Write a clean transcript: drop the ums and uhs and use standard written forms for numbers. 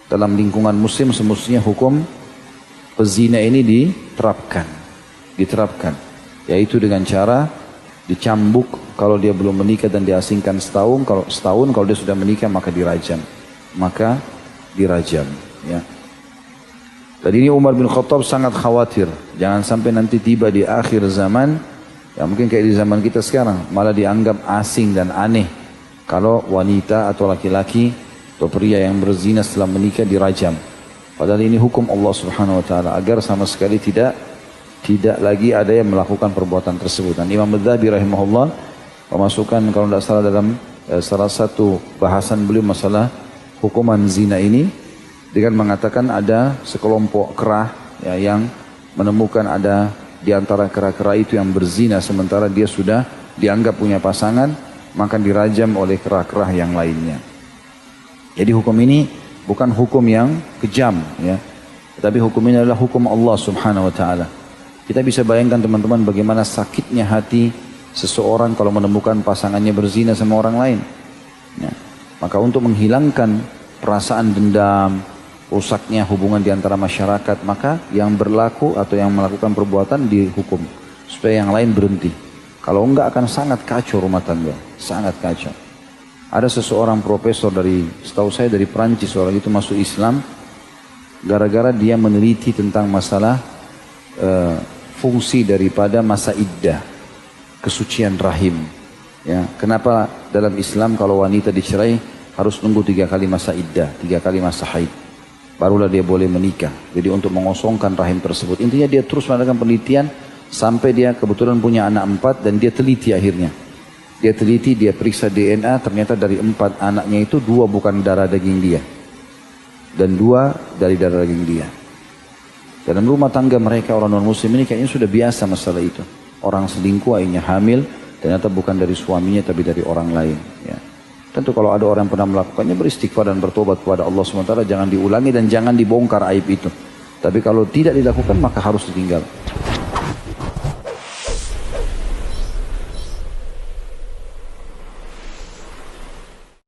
dalam lingkungan muslim semestinya hukum pezina ini diterapkan, yaitu dengan cara dicambuk kalau dia belum menikah dan diasingkan setahun, kalau dia sudah menikah maka dirajam, ya. Dan ini Umar bin Khattab sangat khawatir, jangan sampai nanti tiba di akhir zaman, ya mungkin kayak di zaman kita sekarang, malah dianggap asing dan aneh kalau wanita atau laki-laki atau pria yang berzina setelah menikah dirajam. Padahal ini hukum Allah Subhanahu wa taala agar sama sekali tidak lagi ada yang melakukan perbuatan tersebut. Dan Imam Adz-Dzahabi rahimahullah memasukkan kalau tidak salah dalam salah satu bahasan beliau masalah hukuman zina ini dengan mengatakan ada sekelompok kerah ya, yang menemukan ada di antara kera-kera itu yang berzina sementara dia sudah dianggap punya pasangan, maka dirajam oleh kera-kera yang lainnya. Jadi hukum ini bukan hukum yang kejam, ya, tapi hukum ini adalah hukum Allah Subhanahu wa taala. Kita bisa bayangkan teman-teman bagaimana sakitnya hati seseorang kalau menemukan pasangannya berzina sama orang lain. Ya. Maka untuk menghilangkan perasaan dendam, rusaknya hubungan di antara masyarakat, maka yang berlaku atau yang melakukan perbuatan dihukum supaya yang lain berhenti. Kalau enggak akan sangat kacau rumah tangga, sangat kacau. Ada seseorang profesor setahu saya dari Perancis, orang itu masuk Islam gara-gara dia meneliti tentang masalah fungsi daripada masa iddah, kesucian rahim. Ya, kenapa dalam Islam kalau wanita dicerai harus nunggu 3 kali masa iddah, 3 kali masa haid, barulah dia boleh menikah. Jadi untuk mengosongkan rahim tersebut. Intinya dia terus melakukan penelitian sampai dia kebetulan punya anak 4 dan dia teliti akhirnya. Dia teliti, dia periksa DNA, ternyata dari 4 anaknya itu 2 bukan darah daging dia. Dan 2 dari darah daging dia. Dalam rumah tangga mereka orang non-muslim ini kayaknya sudah biasa masalah itu. Orang selingkuh akhirnya hamil, ternyata bukan dari suaminya tapi dari orang lain. Ya. Tentu kalau ada orang yang pernah melakukannya beristighfar dan bertobat kepada Allah SWT, jangan diulangi dan jangan dibongkar aib itu. Tapi kalau tidak dilakukan maka harus ditinggal.